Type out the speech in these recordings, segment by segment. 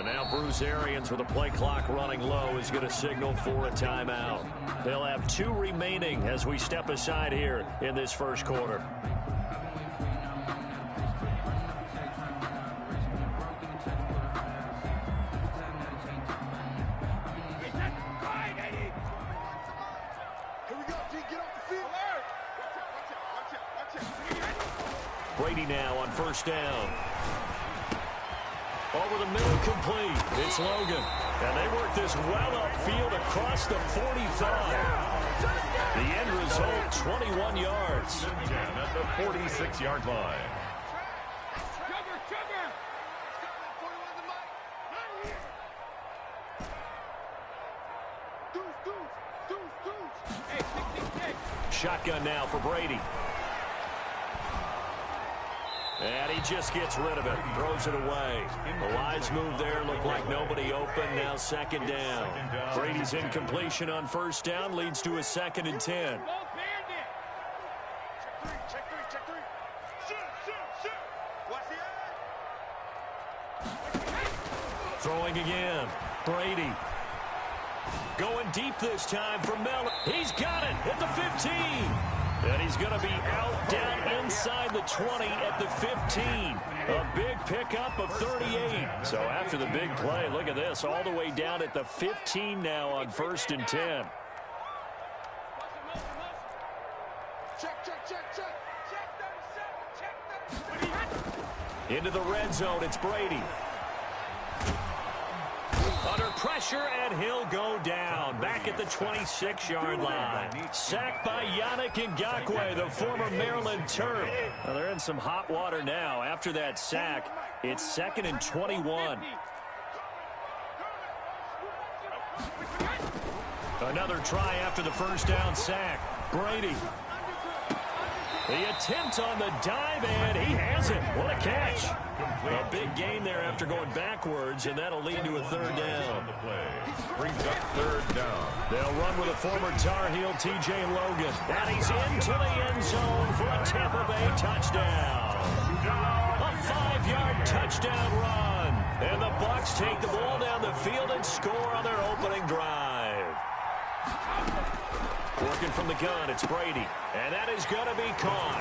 now Bruce Arians with the play clock running low is going to signal for a timeout. They'll have 2 remaining as we step aside here in this first quarter. Brady now on first down. Over the middle, complete. It's Logan. And they work this well upfield across the 45. The end result, 21 yards. At the 46-yard line. Shotgun now for Brady. And he just gets rid of it, throws it away. The wise move there, looked like nobody open, now second down. Brady's incompletion on first down leads to a 2nd and 10. Throwing again, Brady. Going deep this time for Miller. He's got it at the 15. And he's going to be out down inside the 20 at the 15. A big pickup of 38. So after the big play, look at this, all the way down at the 15 now on 1st and 10. Into the red zone, it's Brady. Under pressure, and he'll go down. Back at the 26-yard line. Sacked by Yannick Ngakoue, the former Maryland Terp. Well, they're in some hot water now. After that sack, it's 2nd and 21. Another try after the first down sack. Brady. The attempt on the dive, and he has it. What a catch. A big gain there after going backwards, and that'll lead to a 3rd down. Brings up 3rd down. They'll run with a former Tar Heel, T.J. Logan. And he's into the end zone for a Tampa Bay touchdown. A 5-yard touchdown run. And the Bucs take the ball down the field and score on their opening drive. Working from the gun, it's Brady. And that is going to be caught.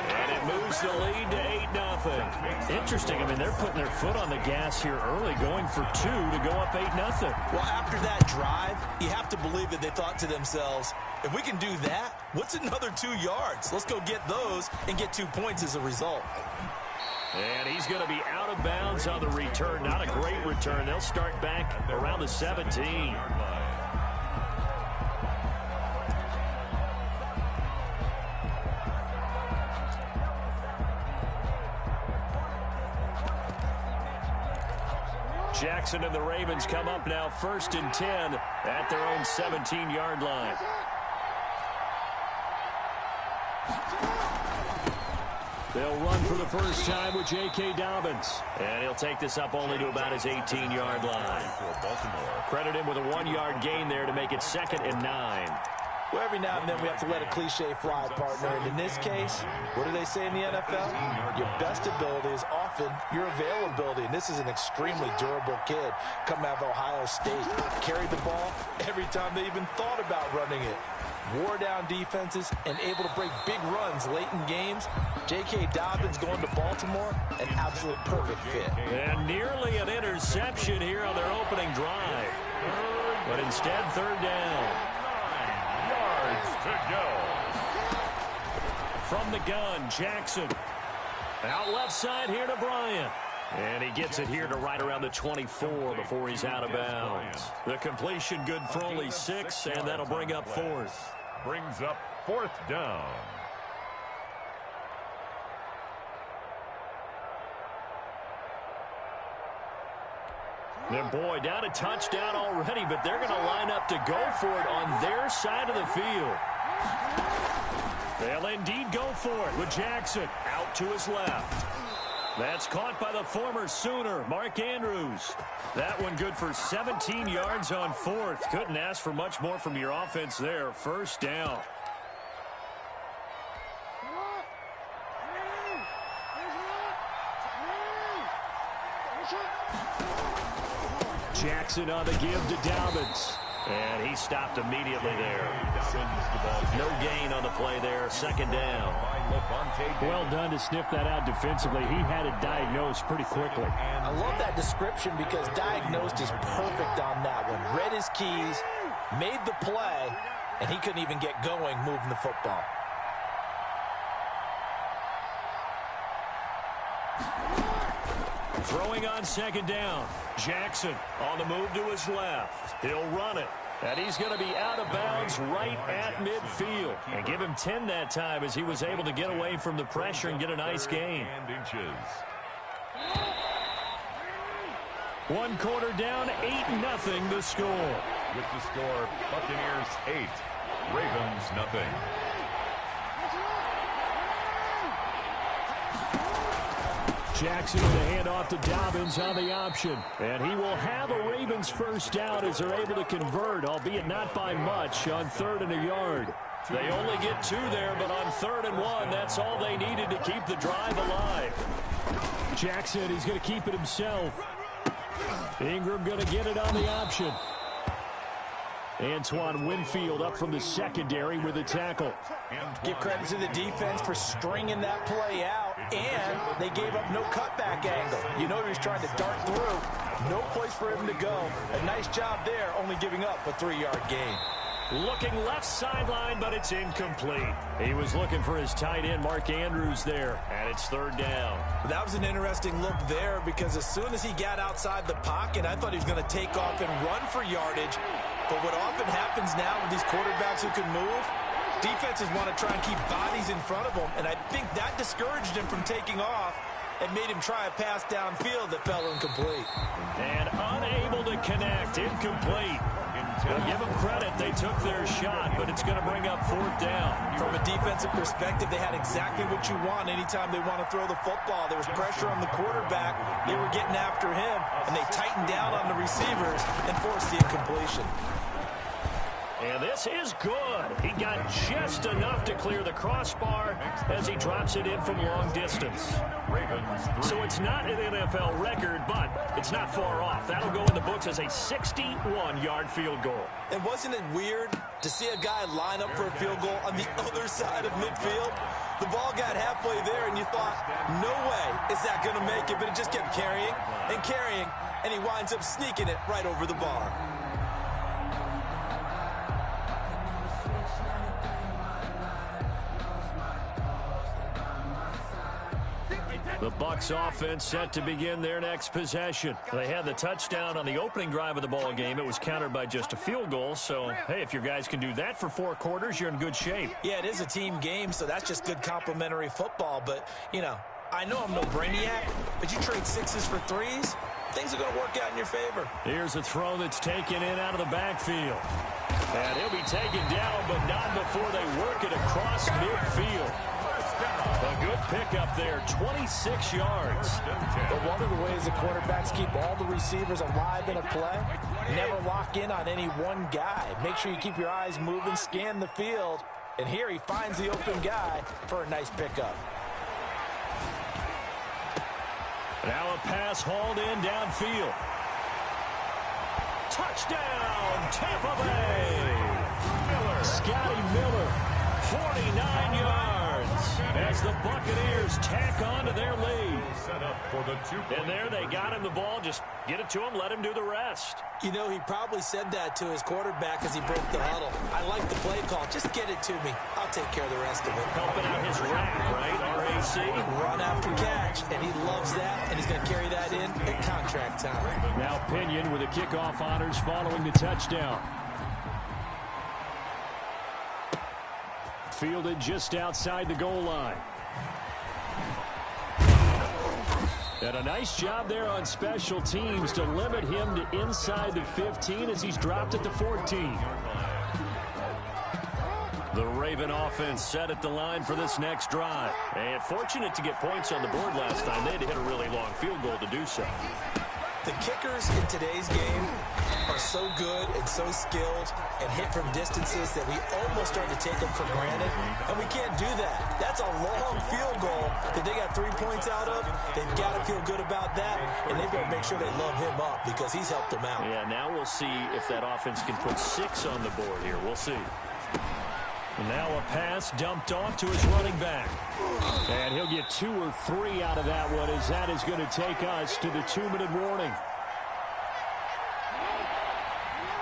And it moves the lead to 8-0. Interesting. I mean, they're putting their foot on the gas here early, going for 2 to go up 8-0. Well, after that drive, you have to believe that they thought to themselves, if we can do that, what's another 2 yards? Let's go get those and get 2 points as a result. And he's going to be out of bounds on the return. Not a great return. They'll start back around the 17. Jackson and the Ravens come up now 1st and 10 at their own 17-yard line. They'll run for the first time with J.K. Dobbins. And he'll take this up only to about his 18-yard line. Credit him with a 1-yard gain there to make it 2nd and 9. Well, every now and then we have to let a cliche fly, partner. And in this case, what do they say in the NFL? Your best ability is often your availability. And this is an extremely durable kid coming out of Ohio State. Carried the ball every time they even thought about running it. Wore down defenses and able to break big runs late in games. J.K. Dobbins going to Baltimore, an absolute perfect fit. And nearly an interception here on their opening drive. But instead, 3rd down. To go. From the gun, Jackson. Out left side here to Bryant. And he gets it here to right around the 24 before he's out of bounds. The completion good for only 6, and that'll bring up 4th. Brings up 4th down. And boy, down a touchdown already, but they're going to line up to go for it on their side of the field. They'll indeed go for it with Jackson out to his left. That's caught by the former Sooner, Mark Andrews. That one good for 17 yards on 4th. Couldn't ask for much more from your offense there. 1st down. Jackson on the give to Dobbins. And he stopped immediately there. No gain on the play there. Second down. Well done to sniff that out defensively. He had it diagnosed pretty quickly. I love that description because diagnosed is perfect on that one. Read his keys, made the play, and he couldn't even get going moving the football. Throwing on second down. Jackson on the move to his left. He'll run it. And he's going to be out of bounds right at midfield. And give him 10 that time as he was able to get away from the pressure and get a nice gain. 1 quarter down, 8-0 the score. With the score, Buccaneers 8, Ravens nothing. Jackson with a handoff to Dobbins on the option. And he will have a Ravens first down as they're able to convert, albeit not by much, on 3rd and a yard. They only get 2 there, but on 3rd and 1, that's all they needed to keep the drive alive. Jackson, he's going to keep it himself. Ingram going to get it on the option. Antoine Winfield up from the secondary with a tackle. Give credit to the defense for stringing that play out, and they gave up no cutback angle. You know he was trying to dart through. No place for him to go. A nice job there, only giving up a 3-yard gain. Looking left sideline, but it's incomplete. He was looking for his tight end, Mark Andrews, there, and it's 3rd down. That was an interesting look there because as soon as he got outside the pocket, I thought he was going to take off and run for yardage. But what often happens now with these quarterbacks who can move, defenses want to try and keep bodies in front of them, and I think that discouraged him from taking off and made him try a pass downfield that fell incomplete. And unable to connect, incomplete. Well, give them credit, they took their shot, but it's going to bring up 4th down. From a defensive perspective, they had exactly what you want anytime they want to throw the football. There was pressure on the quarterback, they were getting after him, and they tightened down on the receivers and forced the incompletion. And this is good. He got just enough to clear the crossbar as he drops it in from long distance. So it's not an NFL record, but it's not far off. That'll go in the books as a 61-yard field goal. And wasn't it weird to see a guy line up for a field goal on the other side of midfield? The ball got halfway there, and you thought, no way is that going to make it, but it just kept carrying, and he winds up sneaking it right over the bar. The Bucs offense set to begin their next possession. They had the touchdown on the opening drive of the ball game. It was countered by just a field goal. So, hey, if your guys can do that for 4 quarters, you're in good shape. Yeah, it is a team game, so that's just good complimentary football. But, you know, I know I'm no brainiac, but you trade 6s for 3s, things are going to work out in your favor. Here's a throw that's taken in out of the backfield. And he'll be taken down, but not before they work it across midfield. A good pickup there, 26 yards. But one of the ways the quarterbacks keep all the receivers alive in a play, never lock in on any one guy. Make sure you keep your eyes moving, scan the field, and here he finds the open guy for a nice pickup. Now a pass hauled in downfield. Touchdown, Tampa Bay! Scotty Miller, 49 yards. As the Buccaneers tack on to their lead. Set up for the 2-point. And there they got him the ball. Just get it to him, let him do the rest. You know, he probably said that to his quarterback as he broke the huddle. I like the play call. Just get it to me. I'll take care of the rest of it. Helping out his rack, right? RAC. Run after catch, and he loves that, and he's going to carry that in at contract time. Now Pinion with the kickoff honors following the touchdown. Fielded just outside the goal line. And a nice job there on special teams to limit him to inside the 15 as he's dropped at the 14. The Raven offense set at the line for this next drive. And fortunate to get points on the board last time. They had to hit a really long field goal to do so. The kickers in today's game are so good and so skilled and hit from distances that we almost start to take them for granted, and we can't do that. That's a long field goal that they got 3 points out of. They've got to feel good about that, and they've got to make sure they love him up because he's helped them out. Yeah, now we'll see if that offense can put 6 on the board here. We'll see. And now a pass dumped off to his running back. And he'll get 2 or 3 out of that one, as that is going to take us to the 2-minute warning.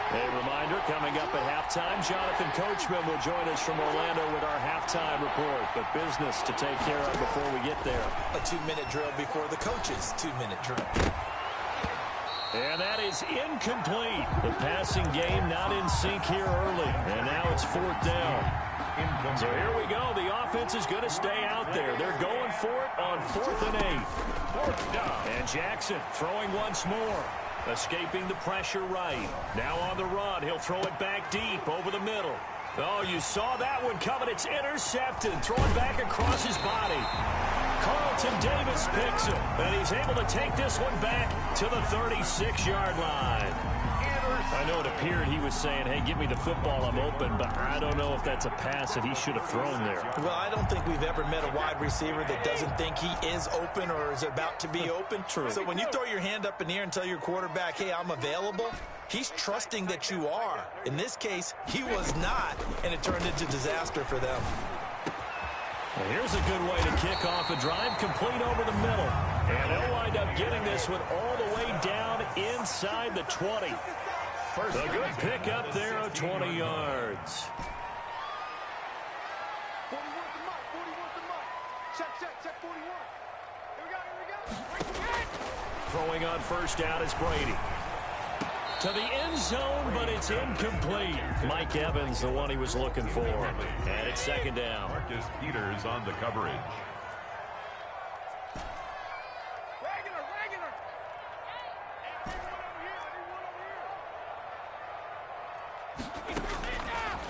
A reminder, coming up at halftime, Jonathan Coachman will join us from Orlando with our halftime report. But business to take care of before we get there. A 2-minute drill before the coach's 2-minute drill. And that is incomplete. The passing game not in sync here early. And now it's 4th down. So here we go. The offense is going to stay out there. They're going for it on 4th and 8. 4th down. And Jackson throwing once more. Escaping the pressure right. Now on the run. He'll throw it back deep over the middle. Oh, you saw that one coming. It's intercepted. Throwing back across his body. Carlton Davis picks him. And he's able to take this one back to the 36-yard line. I know it appeared he was saying, hey, give me the football, I'm open, but I don't know if that's a pass that he should have thrown there. Well, I don't think we've ever met a wide receiver that doesn't think he is open or is about to be open. True. So when you throw your hand up in the air and tell your quarterback, hey, I'm available, he's trusting that you are. In this case, he was not, and it turned into disaster for them. Well, here's a good way to kick off a drive, complete over the middle. And they'll wind up getting this one all the way down inside the 20. A good pick up there of 20 yards. 41 to Mike, 41 to Mike. Check 41. Here we go. Throwing on first down is Brady. To the end zone, but it's incomplete. Mike Evans, the one he was looking for. And it's 2nd down. Marcus Peters on the coverage.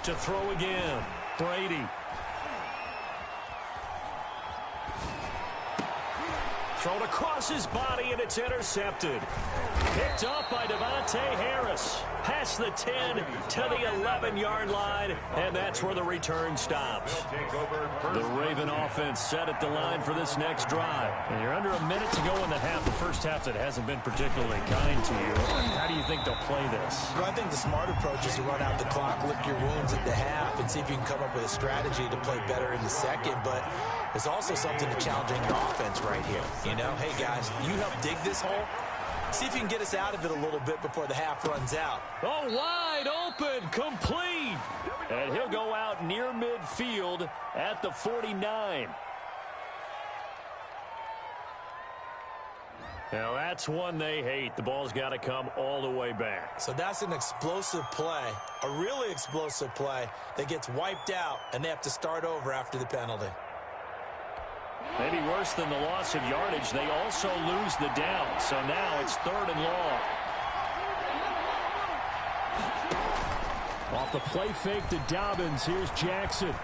To throw again, Brady. Thrown across his body, and it's intercepted. Picked up by Devontae Harris. Past the 10 to the 11-yard line, and that's where the return stops. The Raven offense set at the line for this next drive. And you're under a minute to go in the half. The first half that hasn't been particularly kind to you. How do you think they'll play this? Well, I think the smart approach is to run out the clock, lick your wounds at the half, and see if you can come up with a strategy to play better in the second. But there's also something to challenging your offense right here. You know, hey, guys, you help dig this hole. See if you can get us out of it a little bit before the half runs out. Oh, wide open, complete. And he'll go out near midfield at the 49. Now, that's one they hate. The ball's got to come all the way back. So that's an explosive play, a really explosive play that gets wiped out, and they have to start over after the penalty. Maybe worse than the loss of yardage, they also lose the down. So now it's 3rd and long. Off the play fake to Dobbins, here's Jackson.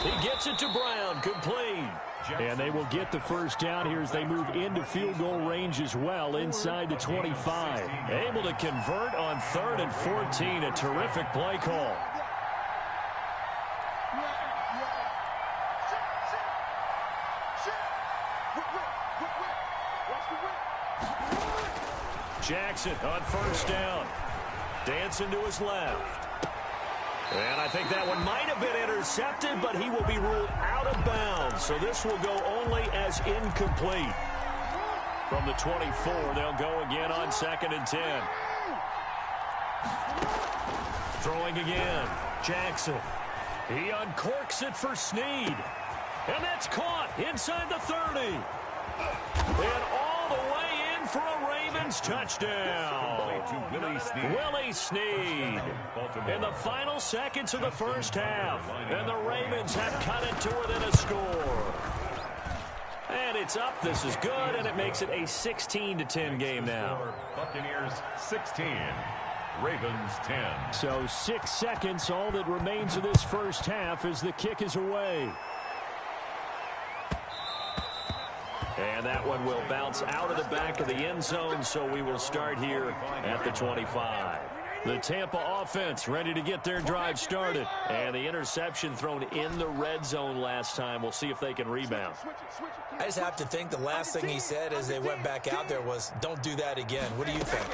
He gets it to Brown, complete. And they will get the first down here as they move into field goal range as well inside the 25. Able to convert on 3rd and 14, a terrific play call. Jackson on first down. Dancing to his left. And I think that one might have been intercepted, but he will be ruled out of bounds. So this will go only as incomplete. From the 24, they'll go again on 2nd and 10. Throwing again. Jackson. He uncorks it for Snead. And that's caught inside the 30. And all the way in for a Ravens touchdown. Willie Snead. In the final seconds of the first half. And the Ravens have cut it to within a score. And it's up. This is good, and it makes it a 16-10 game now. Buccaneers 16. Ravens 10. So 6 seconds, all that remains of this first half as the kick is away. And that one will bounce out of the back of the end zone, so we will start here at the 25. The Tampa offense ready to get their drive started. And the interception thrown in the red zone last time. We'll see if they can rebound. I just have to think the last thing he said as they went back out there was, don't do that again. What do you think?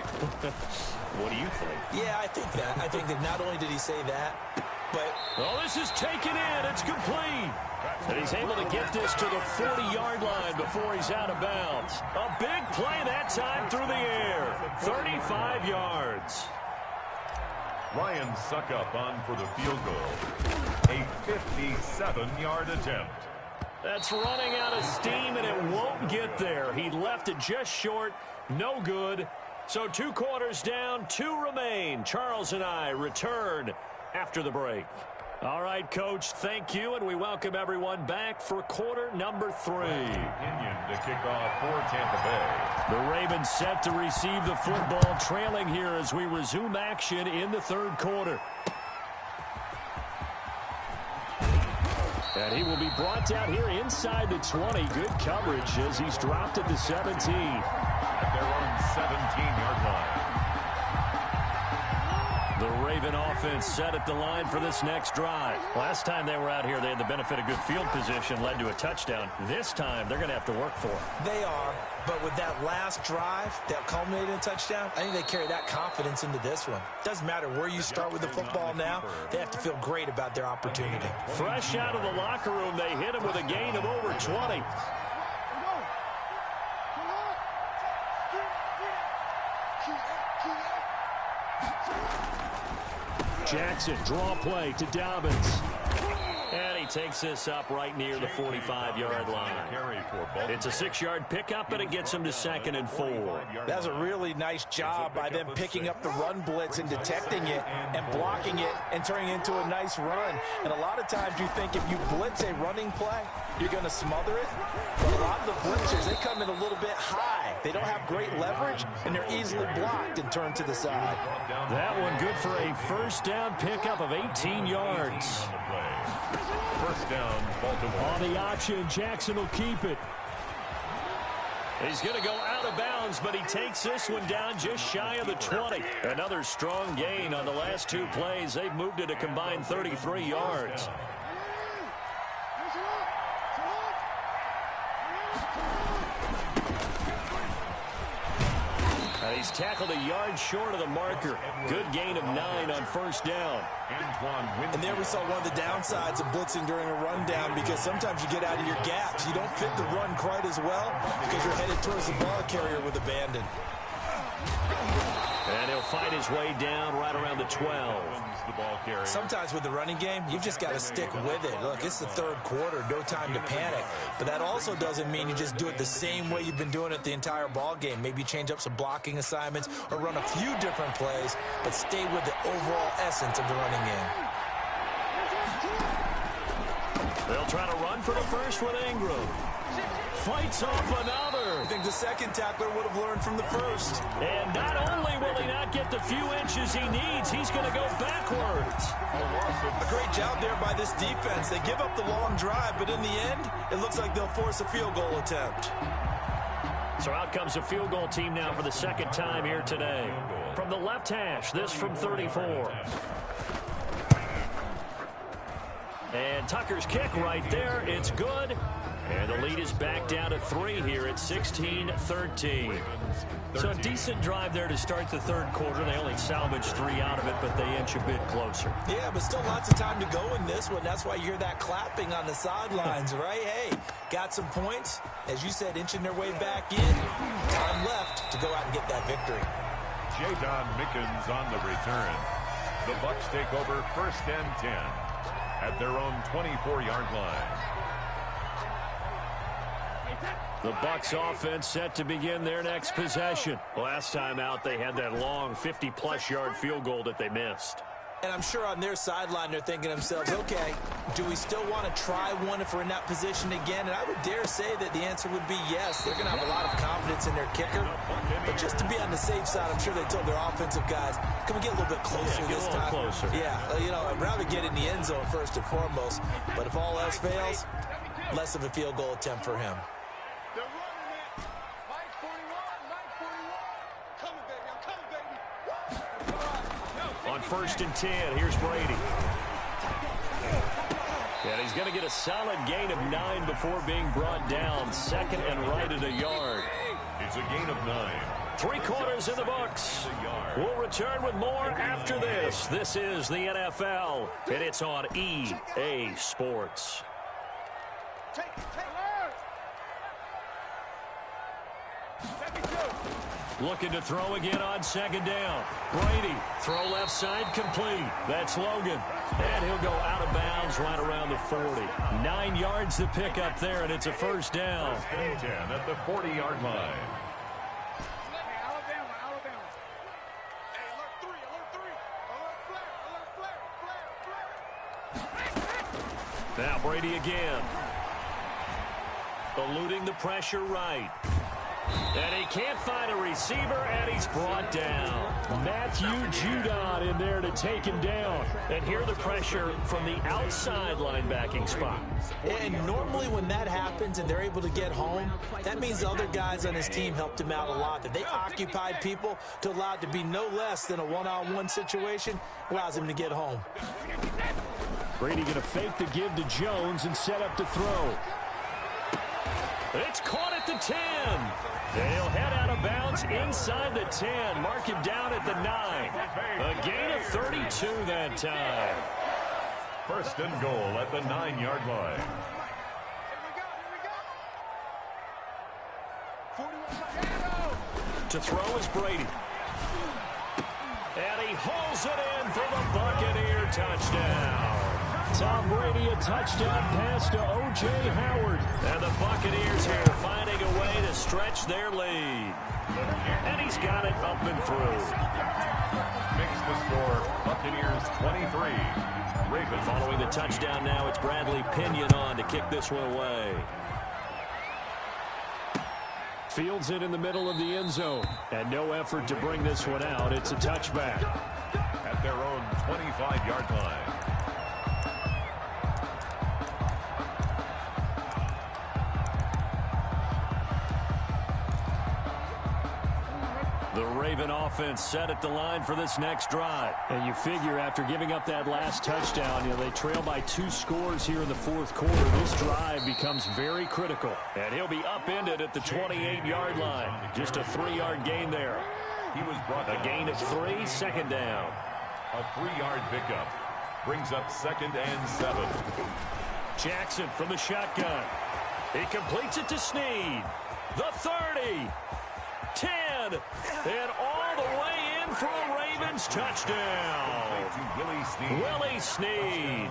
What do you think? Yeah, I think that. I think that not only did he say that, but... Oh, this is taken in. It's complete. And he's able to get this to the 40-yard line before he's out of bounds. A big play that time through the air. 35 yards. Ryan Suckup on for the field goal. A 57-yard attempt. That's running out of steam, and it won't get there. He left it just short. No good. So 2 quarters down, 2 remain. Charles and I return after the break. All right, Coach, thank you, and we welcome everyone back for quarter number 3. Opinion to kick off for Tampa Bay. The Ravens set to receive the football, trailing here as we resume action in the third quarter. And he will be brought down here inside the 20. Good coverage as he's dropped at the 17. At their own 17-yard line. The Raven offense set at the line for this next drive. Last time they were out here, they had the benefit of good field position, led to a touchdown. This time, they're going to have to work for it. They are, but with that last drive that culminated in a touchdown, I think they carry that confidence into this one. Doesn't matter where you start with the football now, they have to feel great about their opportunity. Fresh out of the locker room, they hit him with a gain of over 20. Jackson, draw play to Dobbins. And he takes this up right near the 45-yard line. It's a 6-yard pickup, and it gets him to 2nd and 4. That's a really nice job by them picking up the run blitz and detecting it and blocking it and turning it into a nice run. And a lot of times you think if you blitz a running play, you're going to smother it. But a lot of the blitzers, they come in a little bit high. They don't have great leverage, and they're easily blocked and turned to the side. That one good for a first down pickup of 18 yards. First down, Baltimore. On the option, Jackson will keep it. He's going to go out of bounds, but he takes this one down just shy of the 20. Another strong gain on the last 2 plays. They've moved it a combined 33 yards. He's tackled a yard short of the marker. Good gain of 9 on first down. And there we saw one of the downsides of blitzing during a rundown, because sometimes you get out of your gaps. You don't fit the run quite as well because you're headed towards the ball carrier with abandon. And he'll fight his way down right around the 12. Sometimes with the running game, you've just got to stick with it. Look, it's the third quarter, no time to panic. But that also doesn't mean you just do it the same way you've been doing it the entire ball game. Maybe change up some blocking assignments or run a few different plays, but stay with the overall essence of the running game. They'll try to run for the first with Ingram. Fights off another. I think the second tackler would have learned from the first. And not only will he not get the few inches he needs, he's going to go backwards. A great job there by this defense. They give up the long drive, but in the end, it looks like they'll force a field goal attempt. So out comes a field goal team now for the second time here today. From the left hash, this from 34. And Tucker's kick right there. It's good. And the lead is back down to 3 here at 16-13. So a decent drive there to start the third quarter. They only salvaged 3 out of it, but they inch a bit closer. Yeah, but still lots of time to go in this one. That's why you hear that clapping on the sidelines, right? Hey, got some points. As you said, inching their way back in. Time left to go out and get that victory. Jadon Mickens on the return. The Bucs take over 1st and 10 at their own 24-yard line. The Bucs offense set to begin their next possession. Last time out, they had that long 50-plus yard field goal that they missed. And I'm sure on their sideline, they're thinking to themselves, okay, do we still want to try one if we're in that position again? And I would dare say that the answer would be yes. They're going to have a lot of confidence in their kicker. But just to be on the safe side, I'm sure they told their offensive guys, can we get a little bit closer this time? Closer. Yeah, you know, I'd rather get in the end zone first and foremost. But if all else fails, less of a field goal attempt for him. They're running. first and 10. Here's Brady. And he's going to get a solid gain of 9 before being brought down. Second and right at a yard. It's a gain of 9. 3 quarters in the books. We'll return with more after this. This is the NFL, and it's on EA Sports. Looking to throw again on second down. Brady, throw left side, complete. That's Logan. And he'll go out of bounds right around the 40. 9 yards to pick up there, and it's a first down. 10 at the 40-yard line. Now Brady again. Eluding the pressure right. And he can't find a receiver, and he's brought down. Matthew Judon in there to take him down. And here the pressure from the outside linebacking spot. And normally when that happens and they're able to get home, that means the other guys on his team helped him out a lot. That they occupied people to allow it to be no less than a one-on-one situation, allows him to get home. Brady going to fake the give to Jones and set up to throw. It's caught at the 10. And he'll head out of bounds inside the 10. Mark him down at the 9. A gain of 32 that time. First and goal at the 9-yard line. To throw is Brady. And he hauls it in for the Buccaneer touchdown. Tom Brady, a touchdown pass to O.J. Howard. And the Buccaneers here finding a way to stretch their lead. And he's got it up and through. Makes the score Buccaneers 23. Ravens. Following the touchdown now, it's Bradley Pinion on to kick this one away. Fields it in the middle of the end zone. And no effort to bring this one out. It's a touchback. At their own 25-yard line. The Raven offense set at the line for this next drive. And you figure after giving up that last touchdown, they trail by 2 scores here in the fourth quarter. This drive becomes very critical. And he'll be upended at the 28-yard line. Just a 3-yard gain there. He was brought a gain of 3, second down. A 3-yard pickup brings up 2nd and 7. Jackson from the shotgun. He completes it to Snead. The 30. 10, and all the way in for a Ravens touchdown. Willie Snead.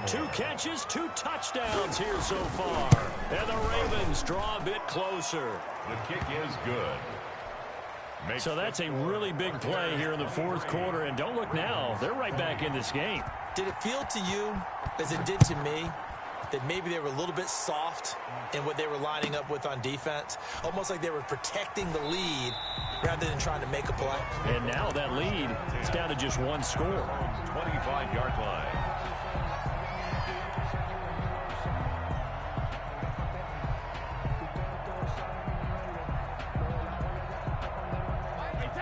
2 catches, 2 touchdowns here so far. And the Ravens draw a bit closer. The kick is good. So that's a really big play here in the fourth quarter. And don't look now, they're right back in this game. Did it feel to you, as it did to me, that maybe they were a little bit soft in what they were lining up with on defense? Almost like they were protecting the lead rather than trying to make a play. And now that lead is down to just 1 score. 25-yard line.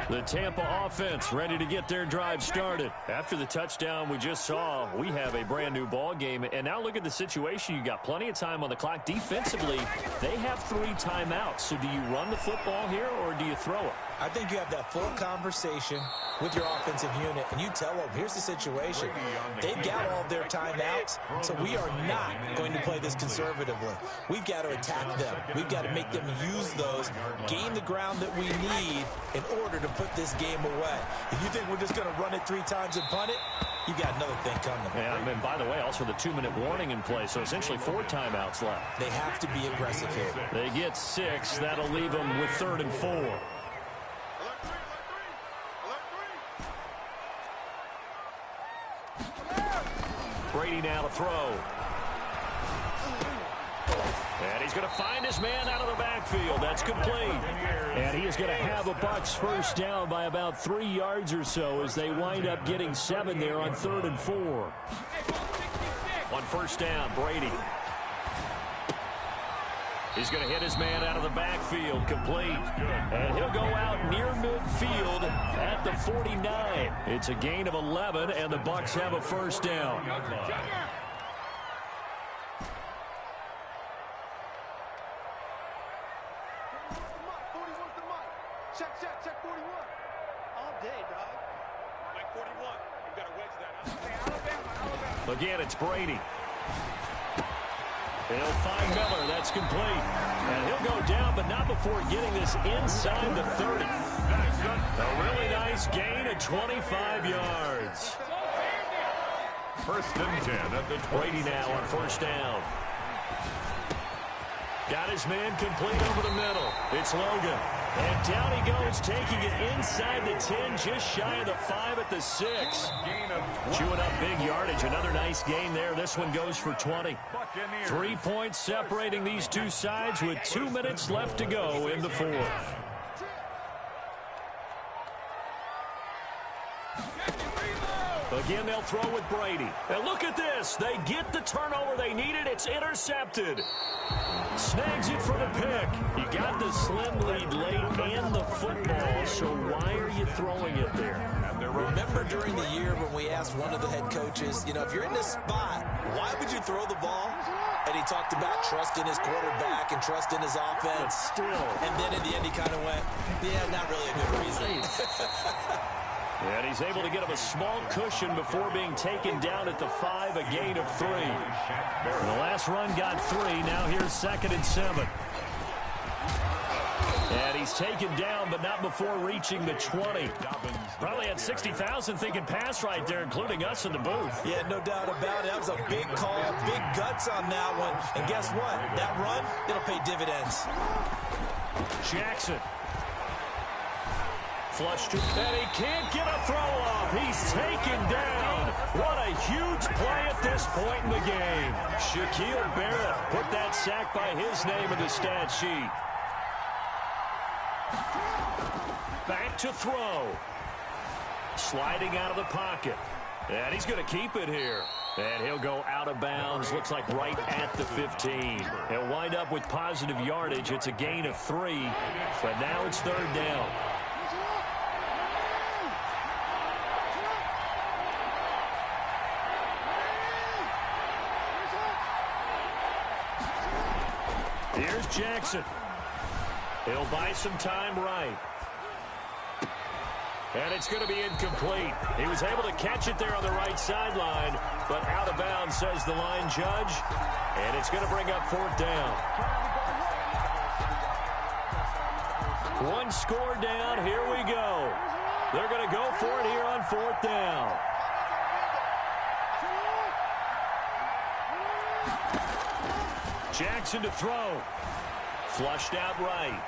The Tampa offense ready to get their drive started. After the touchdown we just saw, we have a brand new ball game. And now look at the situation. You got plenty of time on the clock. Defensively, they have 3 timeouts. So do you run the football here or do you throw it? I think you have that full conversation with your offensive unit, and you tell them, here's the situation. They've got all their timeouts, so we are not going to play this conservatively. We've got to attack them. We've got to make them use those, gain the ground that we need in order to put this game away. If you think we're just going to run it 3 times and punt it, you got another thing coming. Yeah, and by the way, also the 2-minute warning in play, so essentially 4 timeouts left. They have to be aggressive here. They get 6. That'll leave them with 3rd and 4. Brady now to throw. And he's going to find his man out of the backfield. That's complete. And he is going to have a Bucs first down by about 3 yards or so as they wind up getting 7 there on 3rd and 4. On first down, Brady. He's going to hit his man out of the backfield, complete. And he'll go out near midfield at the 49. It's a gain of 11, and the Bucs have a first down. Check 41. All day, dog. Like 41. You got to wedge that up. Hey, Alabama. Again, it's Brady. He'll find Miller. That's complete. And he'll go down, but not before getting this inside the 30. A really nice gain of 25 yards. First and 10 at the 20. Brady now on first down. Got his man complete over the middle. It's Logan. And down he goes, taking it inside the 10, just shy of the 5 at the 6. Chewing up big yardage. Another nice gain there. This one goes for 20. 3 points separating these two sides with 2 minutes left to go in the fourth. Again, they'll throw with Brady. And look at this. They get the turnover they needed. It's intercepted. Snags it for the pick. You got the slim lead late and the football, so why are you throwing it there? Remember during the year when we asked one of the head coaches, you know, if you're in this spot, why would you throw the ball? And he talked about trust in his quarterback and trust in his offense. But still. And then in the end he kind of went, yeah, not really a good reason. And he's able to get him a small cushion before being taken down at the 5, a gain of 3. The last run got 3. Now here's 2nd and 7. And he's taken down, but not before reaching the 20. Probably had 60,000 thinking pass right there, including us in the booth. Yeah, no doubt about it. That was a big call, big guts on that one. And guess what? That run, it'll pay dividends. Jackson. Flush to, and he can't get a throw off. He's taken down. What a huge play at this point in the game. Shaquille Barrett put that sack by his name in the stat sheet. Back to throw. Sliding out of the pocket. And he's going to keep it here. And he'll go out of bounds. Looks like right at the 15. He'll wind up with positive yardage. It's a gain of 3. But now it's 3rd down. Here's Jackson. He'll buy some time right. And it's going to be incomplete. He was able to catch it there on the right sideline, but out of bounds, says the line judge. And it's going to bring up 4th down. 1 score down. Here we go. They're going to go for it here on 4th down. Jackson to throw. Flushed out right.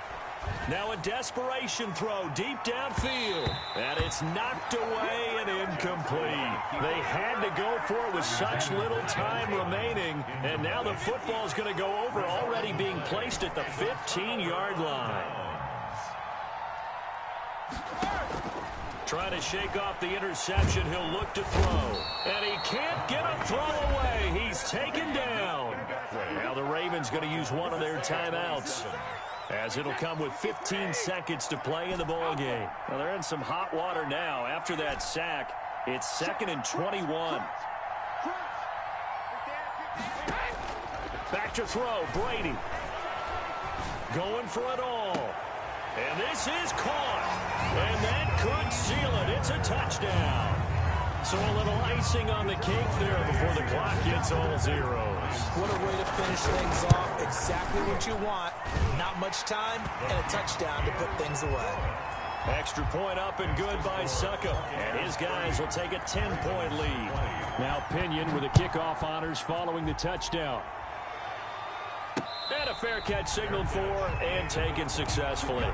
Now a desperation throw deep downfield. And it's knocked away and incomplete. They had to go for it with such little time remaining. And now the football's going to go over, already being placed at the 15-yard line. Trying to shake off the interception. He'll look to throw. And he can't get a throw away. He's taken down. Now the Ravens going to use one of their timeouts, as it'll come with 15 seconds to play in the ball game. Well, they're in some hot water now. After that sack, it's 2nd and 21. Back to throw. Brady going for it all. And this is caught. And that could seal it. It's a touchdown. So a little icing on the cake there before the clock gets all zeros. What a way to finish things off. Exactly what you want. Not much time and a touchdown to put things away. Extra point up and good by Suckup. And his guys will take a 10-point lead. Now Pinion with the kickoff honors following the touchdown. And a fair catch signaled for and taken successfully.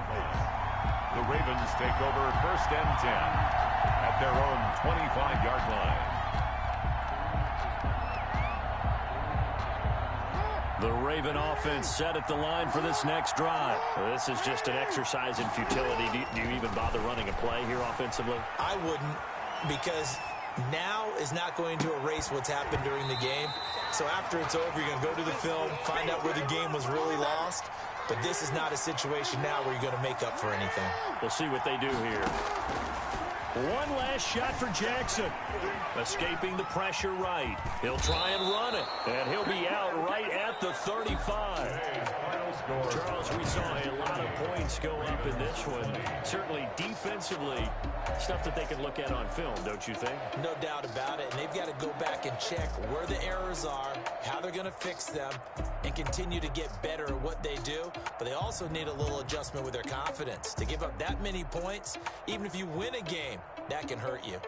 The Ravens take over 1st and 10 at their own 25-yard line. The Raven offense set at the line for this next drive. This is just an exercise in futility. Do you even bother running a play here offensively? I wouldn't, because Now is not going to erase what's happened during the game. So after it's over, you're going to go to the film, find out where the game was really lost. But this is not a situation now where you're going to make up for anything. We'll see what they do here. One last shot for Jackson. Escaping the pressure right. He'll try and run it. And he'll be out right at the 35. Charles, we saw a lot of points go up in this one. Certainly defensively, stuff that they can look at on film, don't you think? No doubt about it. And they've got to go back and check where the errors are, how they're going to fix them, and continue to get better at what they do. But they also need a little adjustment with their confidence. To give up that many points, even if you win a game, that can hurt you.